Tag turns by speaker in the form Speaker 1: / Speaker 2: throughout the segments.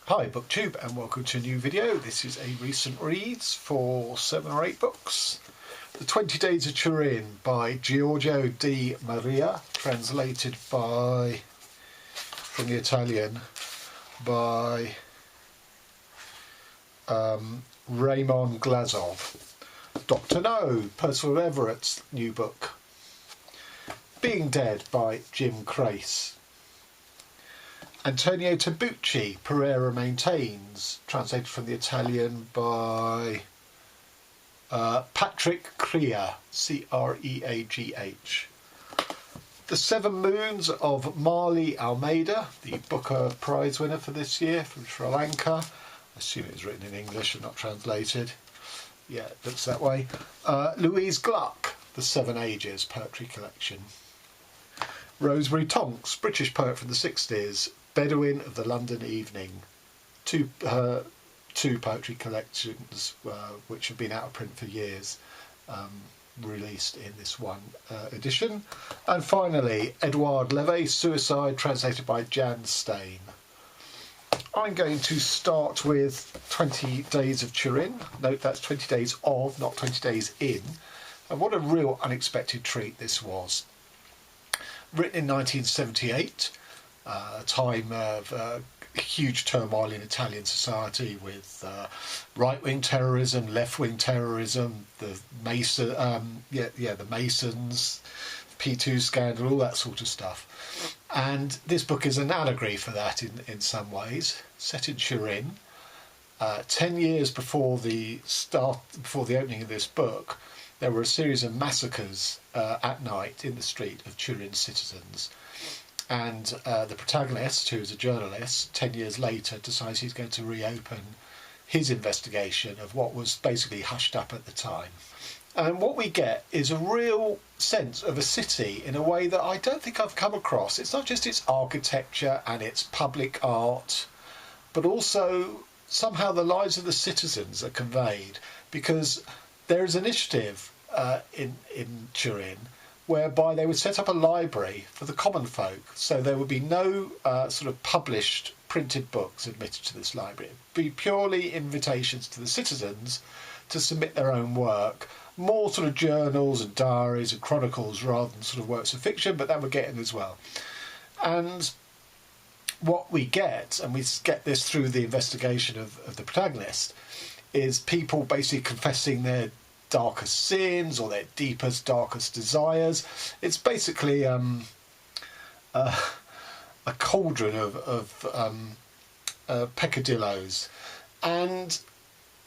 Speaker 1: Hi Booktube and welcome to a new video. This is a recent reads for 7 or 8 books. The 20 Days of Turin by Giorgio di Maria, translated by, from the Italian, by Raymond Glazov. Dr. No, Perceval Everett's new book. Being Dead by Jim Crace. Antonio Tabucchi, Pereira Maintains, translated from the Italian by Patrick Crea, C-R-E-A-G-H. The Seven Moons of Maali, Almeida, the Booker Prize winner for this year from Sri Lanka. I assume it was written in English and not translated. Yeah, it looks that way. Louise Glück, The Seven Ages poetry collection. Rosemary, Tonks, British poet from the 60s, Bedouin of the London Evening. Two poetry collections which have been out of print for years, released in this one edition. And finally, Edouard, Levé, Suicide, translated by Jan Stain. I'm going to start with 20 Days of Turin. Note that's 20 days of, not 20 days in. And what a real unexpected treat this was. Written in 1978, a time of huge turmoil in Italian society with right-wing terrorism, left-wing terrorism, the Masons, P2 scandal, all that sort of stuff. And this book is an allegory for that in some ways. Set in Turin, 10 years before the opening of this book, there were a series of massacres at night in the street of Turin citizens. And the protagonist, who is a journalist, 10 years later decides he's going to reopen his investigation of what was basically hushed up at the time. And what we get is a real sense of a city in a way that I don't think I've come across. It's not just its architecture and its public art, but also somehow the lives of the citizens are conveyed, because there is an initiative in Turin whereby they would set up a library for the common folk, so there would be no sort of published printed books admitted to this library. It would be purely invitations to the citizens to submit their own work, more sort of journals and diaries and chronicles rather than sort of works of fiction, but that would get in as well. And what we get, and we get this through the investigation of the protagonist, is people basically confessing their darkest sins or their deepest, darkest desires. It's basically a cauldron of peccadillos, and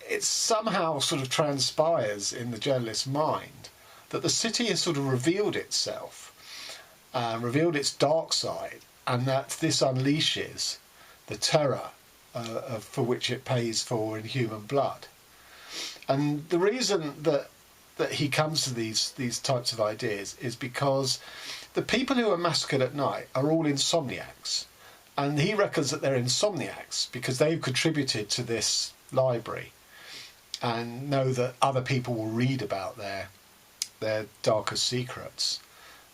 Speaker 1: it somehow sort of transpires in the journalist's mind that the city has sort of revealed itself, revealed its dark side, and that this unleashes the terror for which it pays for in human blood. And the reason that he comes to these types of ideas is because the people who are massacred at night are all insomniacs, and he reckons that they're insomniacs because they've contributed to this library and know that other people will read about their darkest secrets,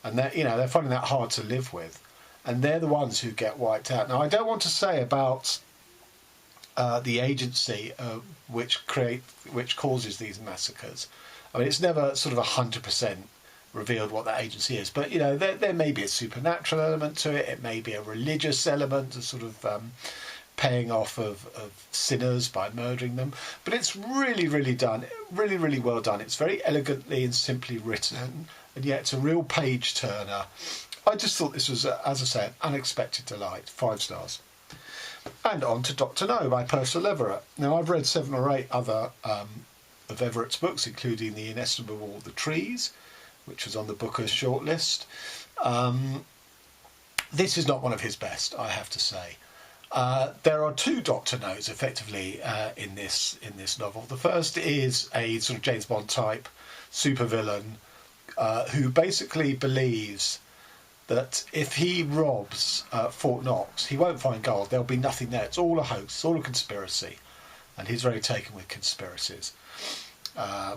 Speaker 1: and they're finding that hard to live with, and they're the ones who get wiped out. Now, I don't want to say about the agency which causes these massacres. I mean, it's never sort of 100% revealed what that agency is, but there may be a supernatural element to it. It may be a religious element, a sort of paying off of sinners by murdering them. But it's really, really done, really, really well done. It's very elegantly and simply written, and yet it's a real page turner. I just thought this was, as I say, an unexpected delight. 5 stars. And on to Dr. No by Perceval Everett. Now, I've read 7 or 8 other of Everett's books, including The Inestimable The Trees, which was on the Booker's shortlist. This is not one of his best, I have to say. There are 2 Dr. No's, effectively, in this novel. The first is a sort of James Bond type supervillain who basically believes that if he robs Fort Knox, he won't find gold. There'll be nothing there. It's all a hoax. It's all a conspiracy. And he's very taken with conspiracies,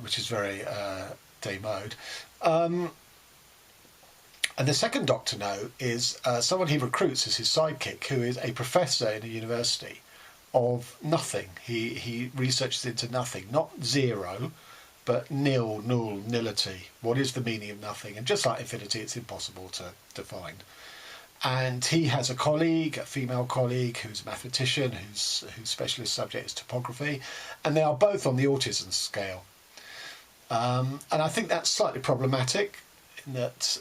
Speaker 1: which is very de mode. And the second Dr. No is someone he recruits as his sidekick, who is a professor in a university of nothing. He researches into nothing, not zero, but nil, null, nillity. What is the meaning of nothing? And just like infinity, it's impossible to define. And he has a colleague, a female colleague, who's a mathematician, whose specialist subject is topography, and they are both on the autism scale. And I think that's slightly problematic in that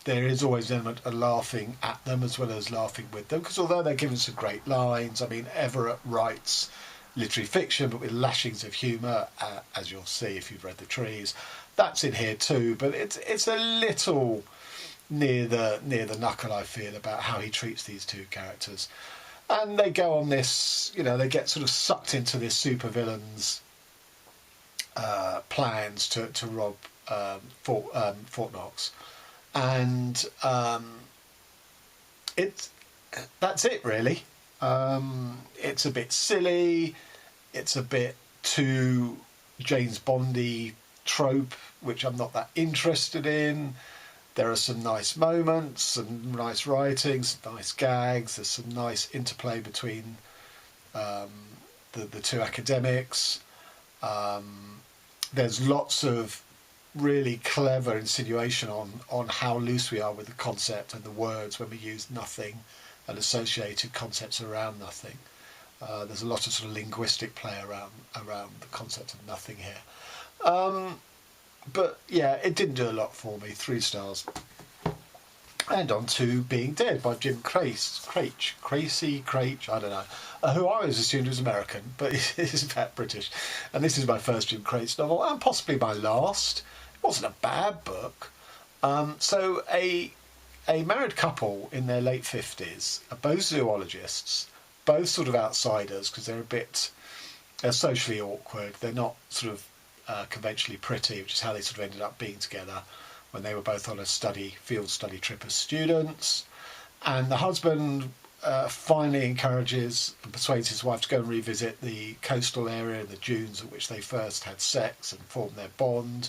Speaker 1: there is always an element of laughing at them as well as laughing with them, because although they're given some great lines, I mean, Everett writes literary fiction but with lashings of humour, as you'll see if you've read The Trees. That's in here too, but it's a little near the knuckle, I feel, about how he treats these two characters. And they go on this, you know, they get sort of sucked into this supervillain's plans to rob Fort Knox, and that's it really. It's a bit silly, it's a bit too James Bondy trope, which I'm not that interested in. There are some nice moments, some nice writing, some nice gags, there's some nice interplay between the two academics. There's lots of really clever insinuation on how loose we are with the concept and the words when we use nothing and associated concepts around nothing. There's a lot of sort of linguistic play around the concept of nothing here. But yeah, it didn't do a lot for me. 3 stars. And on to Being Dead by Jim Crace, I don't know, who I always assumed was American, but he's in fact British. And this is my first Jim Crace novel, and possibly my last. It wasn't a bad book. So a married couple in their late 50s are both zoologists, both sort of outsiders because they're socially awkward. They're not sort of conventionally pretty, which is how they sort of ended up being together when they were both on a field study trip as students. And the husband finally encourages and persuades his wife to go and revisit the coastal area and the dunes at which they first had sex and formed their bond.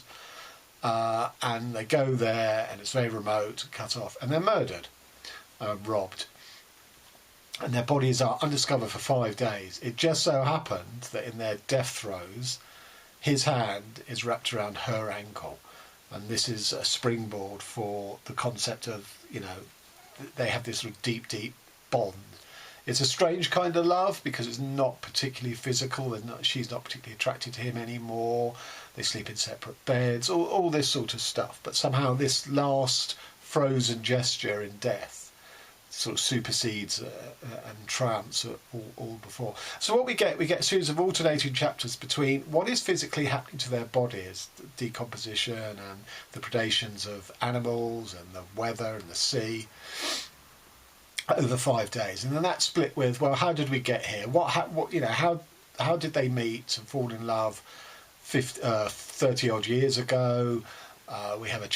Speaker 1: And they go there, and it's very remote, cut off, and they're murdered, robbed. And their bodies are undiscovered for 5 days. It just so happened that in their death throes, his hand is wrapped around her ankle. And this is a springboard for the concept of, you know, they have this sort of deep, deep bond. It's a strange kind of love because it's not particularly physical. She's not particularly attracted to him anymore. They sleep in separate beds, all this sort of stuff. But somehow this last frozen gesture in death sort of supersedes and triumphs all before. So what we get a series of alternating chapters between what is physically happening to their bodies, the decomposition and the predations of animals and the weather and the sea, over 5 days, and then that's split with, well, how did we get here? How did they meet and fall in love 30 odd years ago? We have a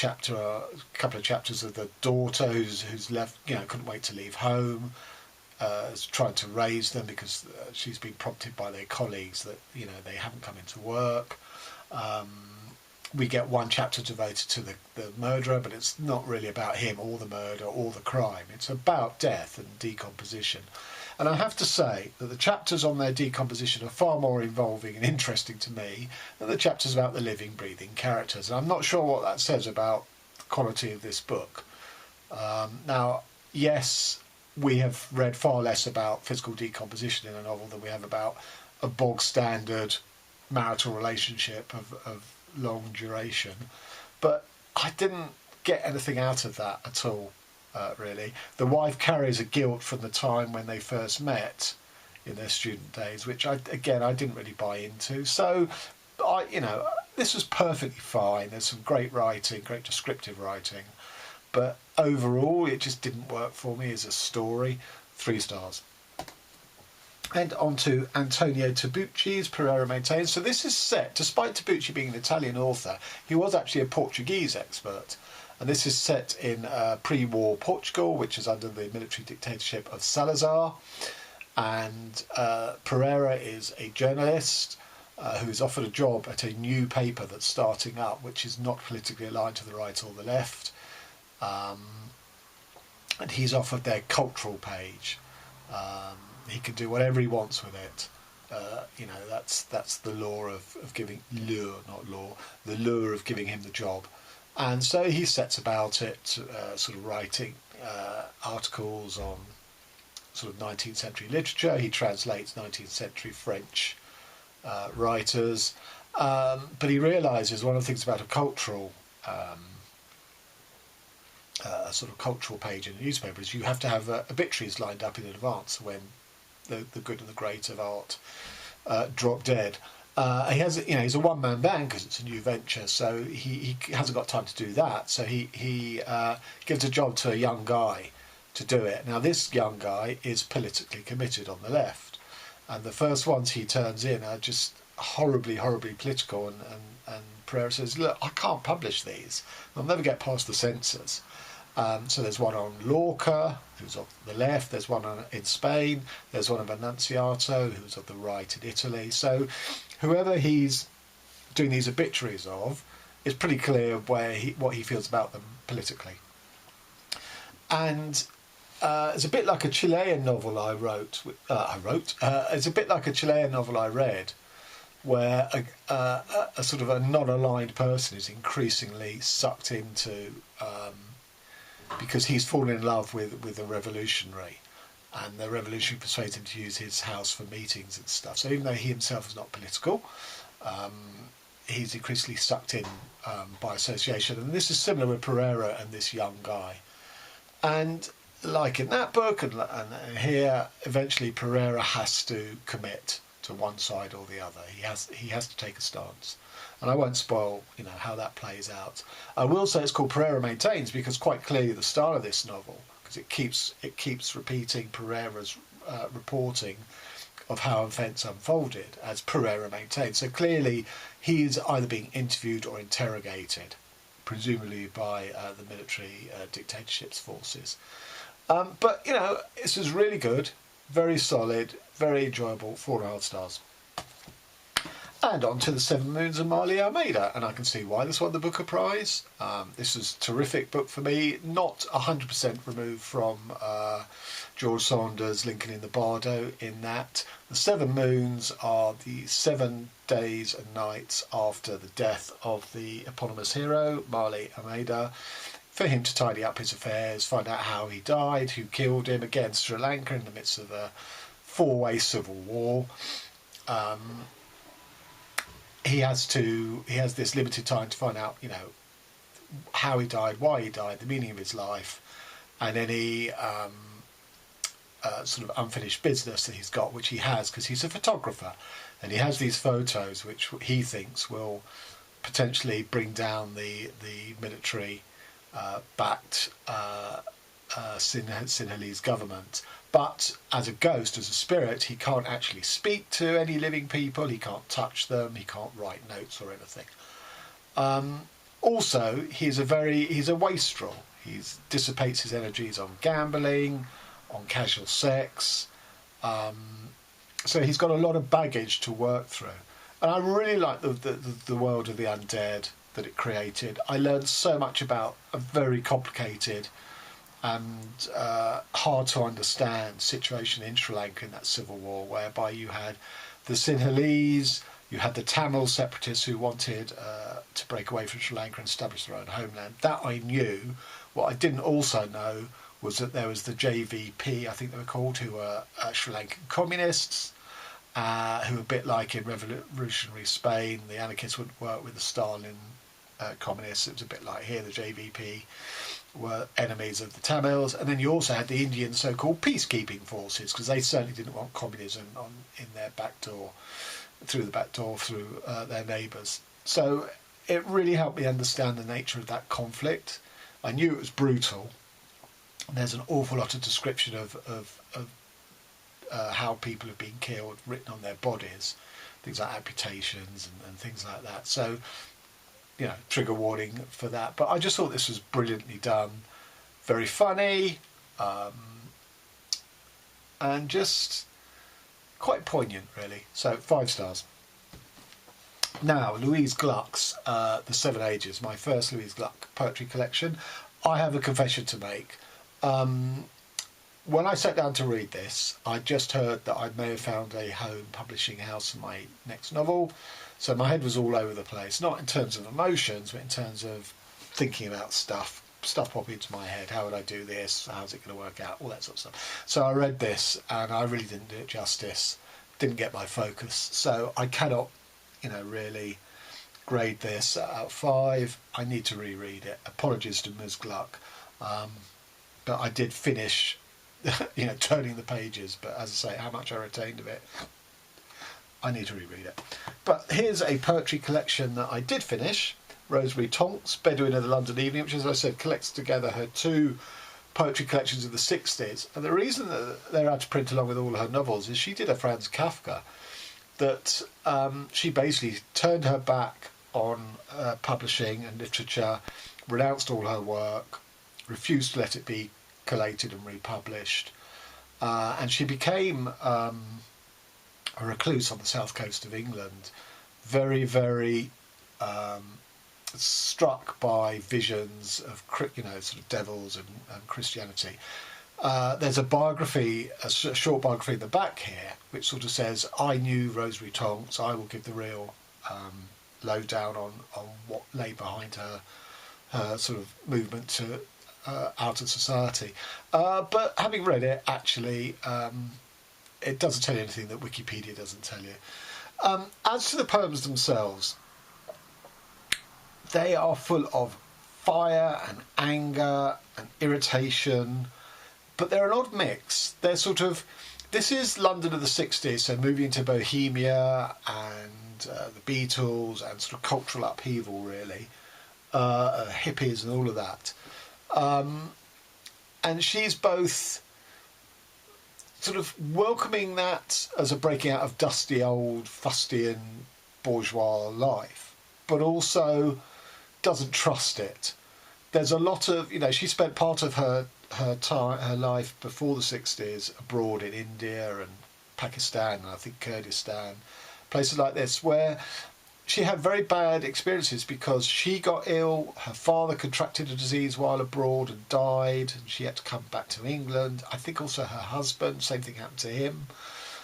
Speaker 1: couple of chapters of the daughter who's left, couldn't wait to leave home, is trying to raise them because she's been prompted by their colleagues that they haven't come into work. We get one chapter devoted to the murderer, but it's not really about him or the murder or the crime. It's about death and decomposition. And I have to say that the chapters on their decomposition are far more involving and interesting to me than the chapters about the living, breathing characters. And I'm not sure what that says about the quality of this book. Now, yes, we have read far less about physical decomposition in a novel than we have about a bog standard marital relationship of long duration, but I didn't get anything out of that at all, really. The wife carries a guilt from the time when they first met in their student days, which I didn't really buy into. So this was perfectly fine. There's some great writing, great descriptive writing, but overall it just didn't work for me as a story. 3 stars. And on to Antonio Tabucchi's Pereira Maintains. So this is set, despite Tabucchi being an Italian author, he was actually a Portuguese expert. And this is set in pre-war Portugal, which is under the military dictatorship of Salazar. And Pereira is a journalist who's offered a job at a new paper that's starting up, which is not politically aligned to the right or the left. And he's offered their cultural page. He can do whatever he wants with it. That's the lure of giving the lure of giving him the job, and so he sets about it, sort of writing articles on sort of 19th century literature. He translates 19th century French writers, but he realises one of the things about a cultural sort of cultural page in a newspaper is you have to have obituaries lined up in advance when the good and the great of art drop dead. He has, he's a one-man band because it's a new venture, so he hasn't got time to do that. So he gives a job to a young guy to do it. Now this young guy is politically committed on the left, and the first ones he turns in are just horribly political. And Pereira says, "Look, I can't publish these. I'll never get past the censors." So there's one on Lorca, who's of the left. There's one in Spain. There's one of Annunziato, who's of the right in Italy. So whoever he's doing these obituaries of, it's pretty clear what he feels about them politically. And it's a bit like a Chilean novel I wrote. It's a bit like a Chilean novel I read, where a sort of a non-aligned person is increasingly sucked into. Because he's fallen in love with a revolutionary, and the revolutionary persuades him to use his house for meetings and stuff. So even though he himself is not political, he's increasingly sucked in by association. And this is similar with Pereira and this young guy. And like in that book and here, eventually Pereira has to commit to one side or the other. He has to take a stance. And I won't spoil, how that plays out. I will say it's called Pereira Maintains because quite clearly the style of this novel, because it keeps repeating Pereira's reporting of how events unfolded as Pereira Maintains. So clearly he is either being interviewed or interrogated, presumably by the military dictatorship's forces. But this is really good, very solid, very enjoyable. 4.5 stars. And on to The Seven Moons of Maali Almeida, and I can see why this won the Booker Prize. This was a terrific book for me, not 100% removed from George Saunders' Lincoln in the Bardo, in that the 7 moons are the 7 days and nights after the death of the eponymous hero, Maali Almeida, for him to tidy up his affairs, find out how he died, who killed him, against Sri Lanka in the midst of a 4-way civil war. He has this limited time to find out, how he died, why he died, the meaning of his life, and any sort of unfinished business that he's got, which he has because he's a photographer, and he has these photos which he thinks will potentially bring down the military backed Sinhalese government. But as a ghost, as a spirit, he can't actually speak to any living people, he can't touch them, he can't write notes or anything. Also, he's a wastrel. He dissipates his energies on gambling, on casual sex. So he's got a lot of baggage to work through. And I really like the world of the undead that it created. I learned so much about a very complicated and hard to understand situation in Sri Lanka in that civil war, whereby you had the Sinhalese, you had the Tamil separatists who wanted to break away from Sri Lanka and establish their own homeland. That I knew. What I didn't also know was that there was the JVP, I think they were called, who were Sri Lankan communists, who were a bit like in revolutionary Spain. The anarchists wouldn't work with the Stalin communists. It was a bit like here, the JVP were enemies of the Tamils, and then you also had the Indian so-called peacekeeping forces, because they certainly didn't want communism in their back door, through their neighbours. So it really helped me understand the nature of that conflict. I knew it was brutal. There's an awful lot of description of how people have been killed written on their bodies, things like amputations and things like that. So trigger warning for that. But I just thought this was brilliantly done, very funny, and just quite poignant, really. So 5 stars. Now, Louise Gluck's The Seven Ages, my first Louise Gluck poetry collection. I have a confession to make. when I sat down to read this, I just heard that I may have found a home publishing house for my next novel. So my head was all over the place, not in terms of emotions, but in terms of thinking about stuff popping into my head. How would I do this? How's it going to work out? All that sort of stuff. So I read this and I really didn't do it justice. Didn't get my focus. So I cannot, really grade this out of 5. I need to reread it. Apologies to Ms. Glück. But I did finish, turning the pages. But as I say, how much I retained of it, I need to reread it. But here's a poetry collection that I did finish. Rosemary Tonks, Bedouin of the London Evening, which, as I said, collects together her 2 poetry collections of the 60s. And the reason that they're out to print along with all her novels is she did a Franz Kafka, that she basically turned her back on publishing and literature, renounced all her work, refused to let it be collated and republished, and she became a recluse on the south coast of England, very, very struck by visions of sort of devils and Christianity. There's a biography, a short biography in the back here, which sort of says, I knew Rosemary Tonks, I will give the real lowdown on what lay behind her sort of movement to out of society. But having read it, actually, it doesn't tell you anything that Wikipedia doesn't tell you. As to the poems themselves, they are full of fire and anger and irritation, but they're an odd mix. They're sort of, this is London of the 60s, so moving to Bohemia and the Beatles and sort of cultural upheaval, really, hippies and all of that. And she's both sort of welcoming that as a breaking out of dusty old fustian bourgeois life, but also doesn't trust it. There's a lot of, she spent part of her life before the 60s abroad in India and Pakistan and I think Kurdistan, places like this, where she had very bad experiences because she got ill, her father contracted a disease while abroad and died, and she had to come back to England. I think also her husband, same thing happened to him.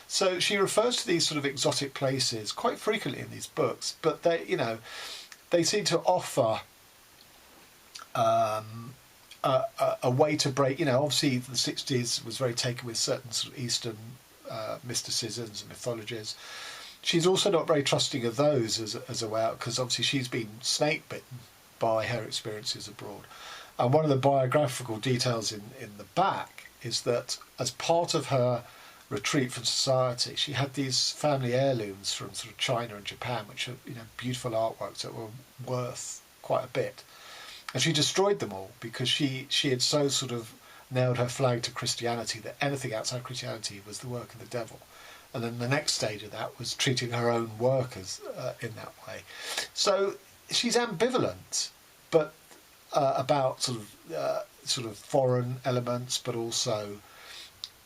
Speaker 1: So she refers to these sort of exotic places quite frequently in these books, but they seem to offer a way to break, obviously the 60s was very taken with certain sort of Eastern mysticisms and mythologies. She's also not very trusting of those as a way out, because obviously she's been snake bitten by her experiences abroad. And one of the biographical details in the back is that as part of her retreat from society, she had these family heirlooms from sort of China and Japan, which are beautiful artworks that were worth quite a bit. And she destroyed them all because she had so sort of nailed her flag to Christianity that anything outside Christianity was the work of the devil. And then the next stage of that was treating her own workers in that way. So she's ambivalent, but about sort of foreign elements, but also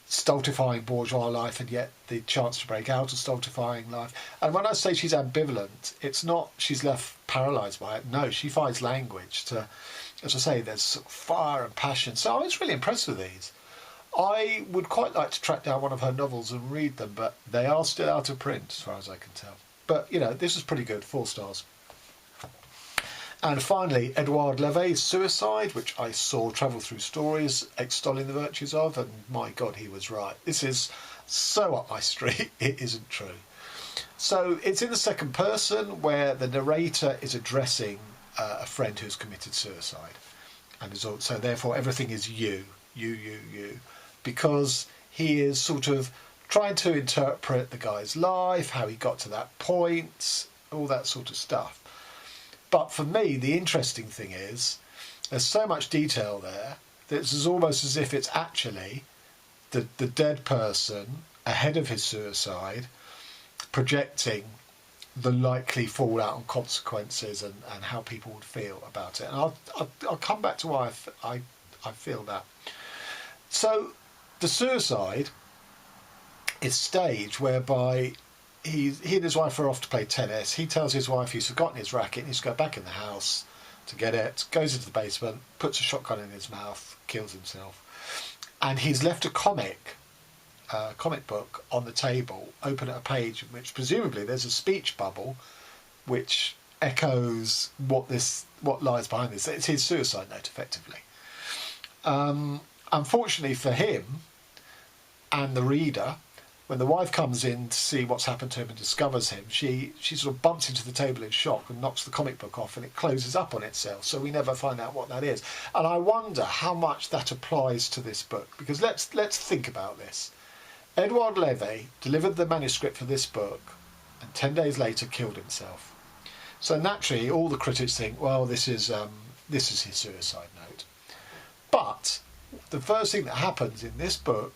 Speaker 1: stultifying bourgeois life, and yet the chance to break out of stultifying life. And when I say she's ambivalent, it's not she's left paralysed by it. No, she finds language to, as I say, there's sort of fire and passion. So I was really impressed with these. I would quite like to track down one of her novels and read them, but they are still out of print as far as I can tell. But, this is pretty good, 4 stars. And finally, Edouard Levé's Suicide, which I saw travel through stories extolling the virtues of, and my God, he was right. This is so up my street, it isn't true. So it's in the second person, where the narrator is addressing a friend who's committed suicide. And so therefore everything is you, because he is sort of trying to interpret the guy's life, how he got to that point, all that sort of stuff. But for me, the interesting thing is there's so much detail there that it's almost as if it's actually the dead person ahead of his suicide projecting the likely fallout and consequences and how people would feel about it. And I'll come back to why I feel that. So the suicide is staged whereby he and his wife are off to play tennis. He tells his wife he's forgotten his racket and he's to go back in the house to get it, goes into the basement, puts a shotgun in his mouth, kills himself. and he's left a comic book on the table, open at a page in which presumably there's a speech bubble which echoes what lies behind this. It's his suicide note, effectively. Unfortunately for him and the reader, when the wife comes in to see what's happened to him and discovers him, she sort of bumps into the table in shock and knocks the comic book off, and it closes up on itself, so we never find out what that is. And I wonder how much that applies to this book, because let's think about this. Edouard Levé delivered the manuscript for this book and 10 days later killed himself. So naturally all the critics think, well, this is his suicide note. But the first thing that happens in this book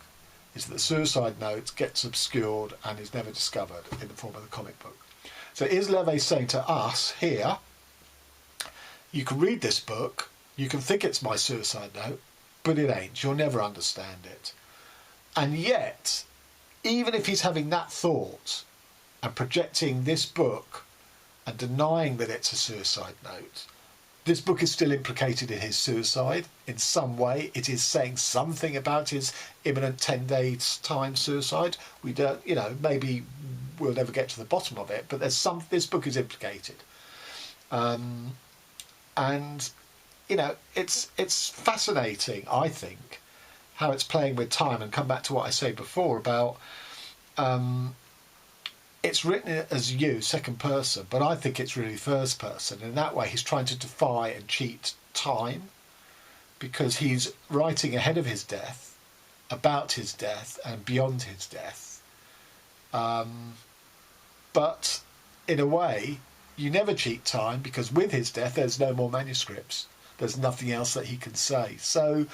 Speaker 1: is that the suicide note gets obscured and is never discovered in the form of the comic book. So is Levé saying to us here, you can read this book, you can think it's my suicide note, but it ain't. You'll never understand it. And yet, even if he's having that thought and projecting this book and denying that it's a suicide note, this book is still implicated in his suicide in some way. It is saying something about his imminent 10 days time suicide. We don't, maybe we'll never get to the bottom of it, but this book is implicated. It's fascinating, I think, how it's playing with time, and come back to what I said before about it's written as you, second person, but I think it's really first person. In that way, he's trying to defy and cheat time, because he's writing ahead of his death, about his death, and beyond his death. But in a way, you never cheat time, because with his death, there's no more manuscripts. There's nothing else that he can say. So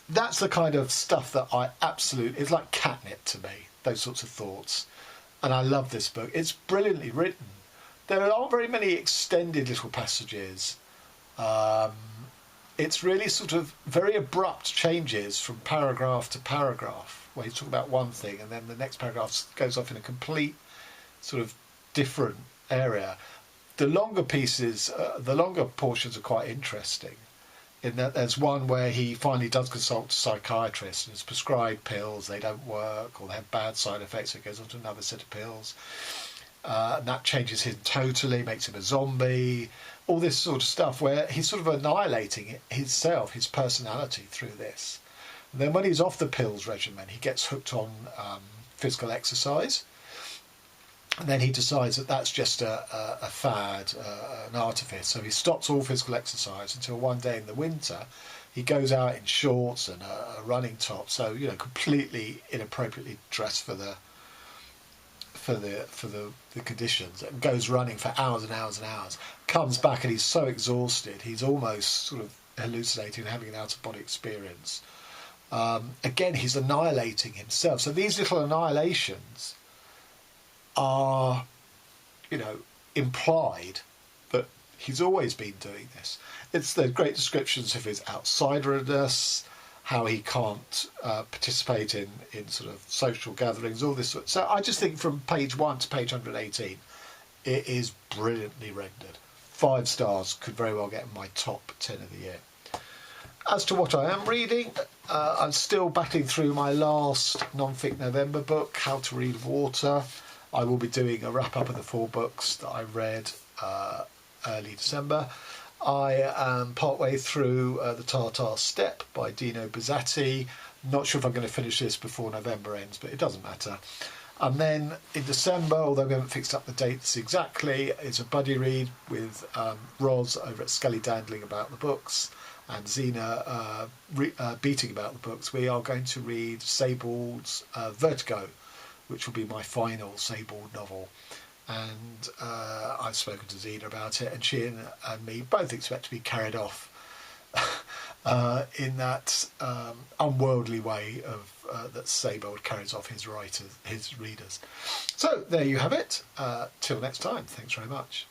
Speaker 1: that's the kind of stuff that it's like catnip to me, those sorts of thoughts. And I love this book. It's brilliantly written. There aren't very many extended little passages. It's really sort of very abrupt changes from paragraph to paragraph, where he's talking about one thing and then the next paragraph goes off in a complete sort of different area. The longer pieces, the longer portions are quite interesting, in that there's one where he finally does consult a psychiatrist and is prescribed pills, they don't work, or they have bad side effects, so he goes on to another set of pills. And that changes him totally, makes him a zombie, all this sort of stuff, where he's sort of annihilating himself, his personality through this. And then when he's off the pills regimen, he gets hooked on physical exercise. And then he decides that that's just a fad, an artifice. So he stops all physical exercise until one day in the winter, he goes out in shorts and a running top. So, completely inappropriately dressed for the conditions, and goes running for hours and hours and hours. Comes back and he's so exhausted, he's almost sort of hallucinating and having an out-of-body experience. Again, he's annihilating himself. So these little annihilations are, implied that he's always been doing this. It's the great descriptions of his outsiderness, how he can't participate in sort of social gatherings, all this. So I just think from page 1 to page 118, it is brilliantly rendered. 5 stars, could very well get in my top 10 of the year. As to what I am reading, I'm still battling through my last non-fic November book, How to Read Water. I will be doing a wrap-up of the 4 books that I read early December. I am partway through The Tartar Steppe by Dino Buzzati. Not sure if I'm going to finish this before November ends, but it doesn't matter. And then in December, although we haven't fixed up the dates exactly, it's a buddy read with Roz over at Scully Dandling about the books, and Xena beating about the books. We are going to read Sebald's Vertigo, which will be my final Sebald novel. And I've spoken to Xena about it, and she and me both expect to be carried off in that unworldly way of that Sebald carries off his readers. So there you have it. Till next time, thanks very much.